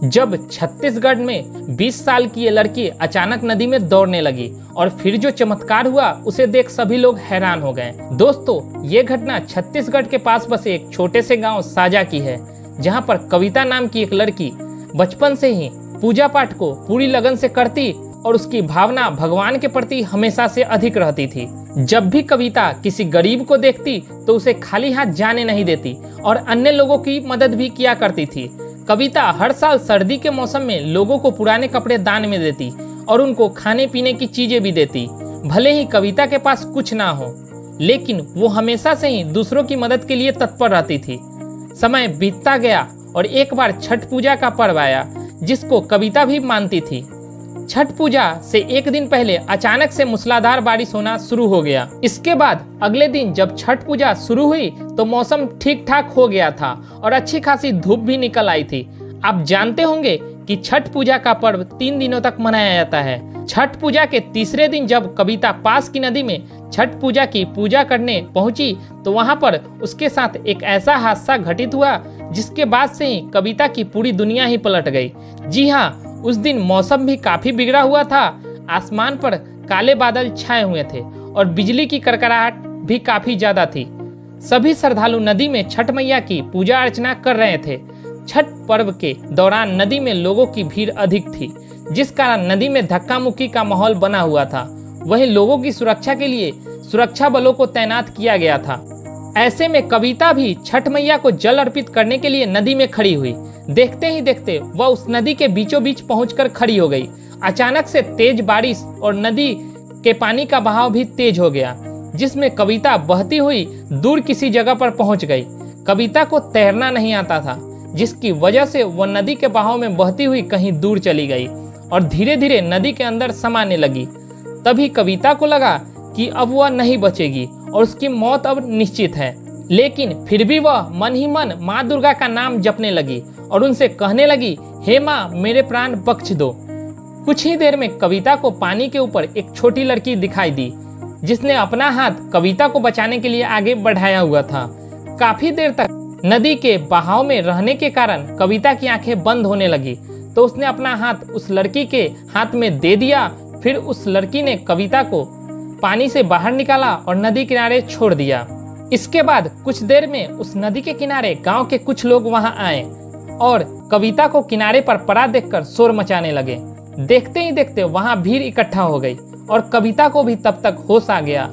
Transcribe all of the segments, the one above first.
जब छत्तीसगढ़ में 20 साल की ये लड़की अचानक नदी में दौड़ने लगी और फिर जो चमत्कार हुआ उसे देख सभी लोग हैरान हो गए। दोस्तों, ये घटना छत्तीसगढ़ के पास बसे एक छोटे से गांव साजा की है, जहां पर कविता नाम की एक लड़की बचपन से ही पूजा पाठ को पूरी लगन से करती और उसकी भावना भगवान के प्रति हमेशा से अधिक रहती थी। जब भी कविता किसी गरीब को देखती तो उसे खाली हाथ जाने नहीं देती और अन्य लोगों की मदद भी किया करती थी। कविता हर साल सर्दी के मौसम में लोगों को पुराने कपड़े दान में देती और उनको खाने पीने की चीजें भी देती। भले ही कविता के पास कुछ ना हो, लेकिन वो हमेशा से ही दूसरों की मदद के लिए तत्पर रहती थी। समय बीतता गया और एक बार छठ पूजा का पर्व आया, जिसको कविता भी मानती थी। छठ पूजा से एक दिन पहले अचानक से मूसलाधार बारिश होना शुरू हो गया। इसके बाद अगले दिन जब छठ पूजा शुरू हुई तो मौसम ठीक ठाक हो गया था और अच्छी खासी धूप भी निकल आई थी। आप जानते होंगे कि छठ पूजा का पर्व 3 दिनों तक मनाया जाता है। छठ पूजा के तीसरे दिन जब कविता पास की नदी में छठ पूजा की पूजा करने पहुंची तो वहां पर उसके साथ एक ऐसा हादसा घटित हुआ जिसके बाद से ही कविता की पूरी दुनिया ही पलट गई। जी हाँ, उस दिन मौसम भी काफी बिगड़ा हुआ था। आसमान पर काले बादल छाए हुए थे और बिजली की कड़कड़ाहट भी काफी ज्यादा थी। सभी श्रद्धालु नदी में छठ मैया की पूजा अर्चना कर रहे थे। छठ पर्व के दौरान नदी में लोगों की भीड़ अधिक थी, जिस कारण नदी में धक्का मुक्की का माहौल बना हुआ था। वहीं लोगों की सुरक्षा के लिए सुरक्षा बलों को तैनात किया गया था। ऐसे में कविता भी छठ मैया को जल अर्पित करने के लिए नदी में खड़ी हुई। देखते ही देखते वह उस नदी के बीचों बीच पहुंचकर खड़ी हो गई। अचानक से तेज बारिश और नदी के पानी का बहाव भी तेज हो गया, जिसमें कविता बहती हुई दूर किसी जगह पर पहुंच गई। कविता को तैरना नहीं आता था, जिसकी वजह से वह नदी के बहाव में बहती हुई कहीं दूर चली गई और धीरे धीरे नदी के अंदर समाने लगी। तभी कविता को लगा कि अब वह नहीं बचेगी और उसकी मौत अब निश्चित है। लेकिन फिर भी वह मन ही मन माँ दुर्गा का नाम जपने लगी और उनसे कहने लगी, हे माँ, मेरे प्राण बख्श दो। कुछ ही देर में कविता को पानी के ऊपर एक छोटी लड़की दिखाई दी, जिसने अपना हाथ कविता को बचाने के लिए आगे बढ़ाया हुआ था। काफी देर तक नदी के बहाव में रहने के कारण कविता की आंखें बंद होने लगी, तो उसने अपना हाथ उस लड़की के हाथ में दे दिया। फिर उस लड़की ने कविता को पानी से बाहर निकाला और नदी किनारे छोड़ दिया। इसके बाद कुछ देर में उस नदी के किनारे गांव के कुछ लोग वहां आए और कविता को किनारे पर पड़ा देखकर शोर मचाने लगे। देखते ही देखते वहां भीड़ इकट्ठा हो गई और कविता को भी तब तक होश आ गया।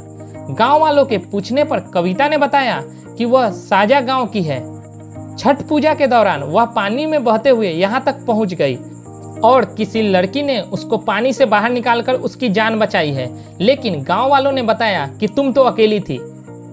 गांव वालों के पूछने पर कविता ने बताया कि वह साजा गांव की है। छठ पूजा के दौरान वह पानी में बहते हुए यहाँ तक पहुँच गई और किसी लड़की ने उसको पानी से बाहर निकालकर उसकी जान बचाई है। लेकिन गांव वालों ने बताया कि तुम तो अकेली थी।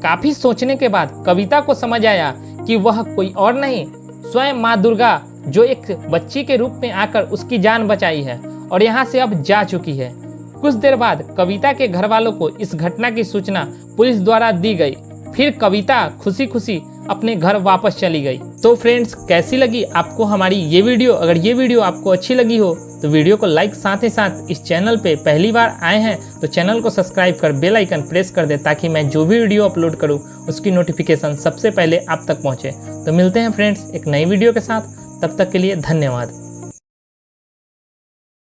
काफी सोचने के बाद कविता को समझ आया कि वह कोई और नहीं, स्वयं माँ दुर्गा, जो एक बच्ची के रूप में आकर उसकी जान बचाई है और यहाँ से अब जा चुकी है। कुछ देर बाद कविता के घर वालों को इस घटना की सूचना पुलिस द्वारा दी गई। फिर कविता खुशी खुशी अपने घर वापस चली गई। तो फ्रेंड्स, कैसी लगी आपको हमारी ये वीडियो? अगर ये वीडियो आपको अच्छी लगी हो तो वीडियो को लाइक, साथ ही साथ इस चैनल पे पहली बार आए हैं तो चैनल को सब्सक्राइब कर बेल आइकन प्रेस कर दे, ताकि मैं जो भी वीडियो अपलोड करूँ उसकी नोटिफिकेशन सबसे पहले आप तक पहुँचे। तो मिलते हैं फ्रेंड्स एक नई वीडियो के साथ, तब तक के लिए धन्यवाद।